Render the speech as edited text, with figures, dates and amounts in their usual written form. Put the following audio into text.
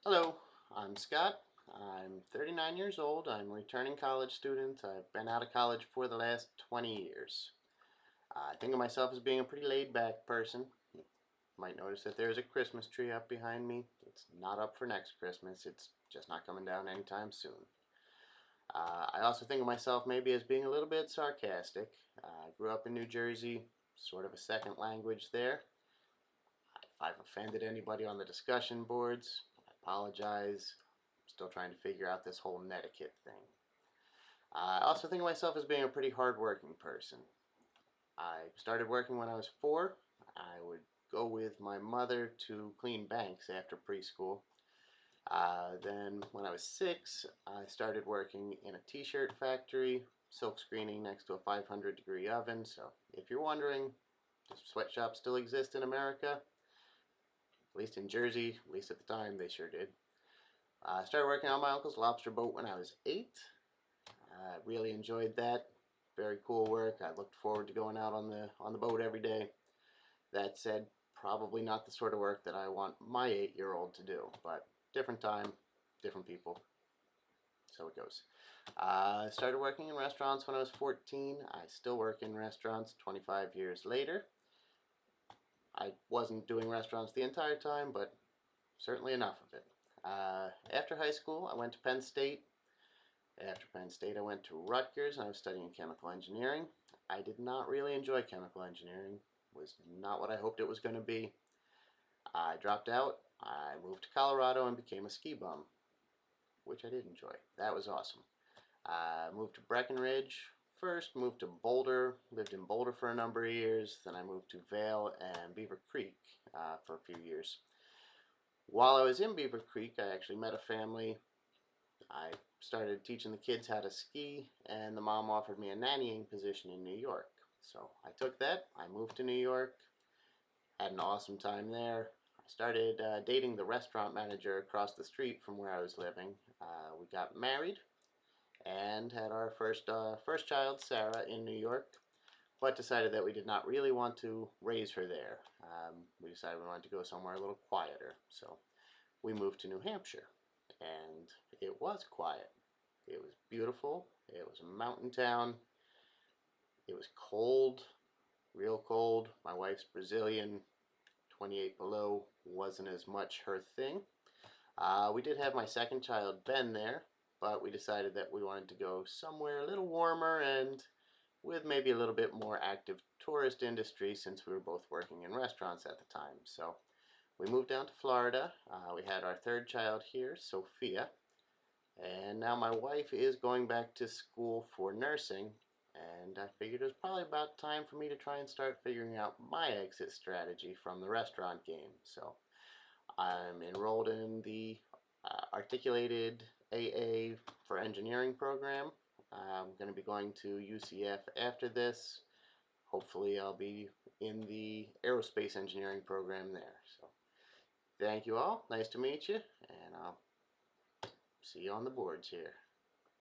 Hello, I'm Scott. I'm 39 years old. I'm a returning college student. I've been out of college for the last 20 years. I think of myself as being a pretty laid-back person. You might notice that there's a Christmas tree up behind me. It's not up for next Christmas. It's just not coming down anytime soon. I also think of myself maybe as being a little bit sarcastic. I grew up in New Jersey, sort of a second language there. If I've offended anybody on the discussion boards, I apologize. I'm still trying to figure out this whole netiquette thing. I also think of myself as being a pretty hardworking person. I started working when I was 4. I would go with my mother to clean banks after preschool. Then when I was 6, I started working in a t-shirt factory, silk screening next to a 500-degree oven. So if you're wondering, does sweatshops still exist in America? At least in Jersey, at least at the time, they sure did. I started working on my uncle's lobster boat when I was 8. I really enjoyed that. Very cool work. I looked forward to going out on the boat every day. That said, probably not the sort of work that I want my 8-year-old to do, but different time, different people. So it goes. I started working in restaurants when I was 14. I still work in restaurants 25 years later. I wasn't doing restaurants the entire time, but certainly enough of it. After high school, I went to Penn State. After Penn State, I went to Rutgers and I was studying chemical engineering. I did not really enjoy chemical engineering. It was not what I hoped it was going to be. I dropped out. I moved to Colorado and became a ski bum, which I did enjoy. That was awesome. I moved to Breckenridge. First, moved to Boulder. Lived in Boulder for a number of years. Then I moved to Vail and Beaver Creek for a few years. While I was in Beaver Creek, I actually met a family. I started teaching the kids how to ski, and the mom offered me a nannying position in New York. So I took that. I moved to New York, had an awesome time there. I started dating the restaurant manager across the street from where I was living. We got married and had our first child, Sarah, in New York, but decided that we did not really want to raise her there. We decided we wanted to go somewhere a little quieter. So we moved to New Hampshire, and it was quiet. It was beautiful. It was a mountain town. It was cold, real cold. My wife's Brazilian. 28 below wasn't as much her thing. We did have my second child, Ben, there, but we decided that we wanted to go somewhere a little warmer and with maybe a little bit more active tourist industry since we were both working in restaurants at the time. So we moved down to Florida. We had our third child here, Sophia. And now my wife is going back to school for nursing, and I figured it was probably about time for me to try and start figuring out my exit strategy from the restaurant game. So I'm enrolled in the Articulated AA for Engineering program. I'm going to be going to UCF after this. Hopefully I'll be in the aerospace engineering program there. So thank you all. Nice to meet you, and I'll see you on the boards here.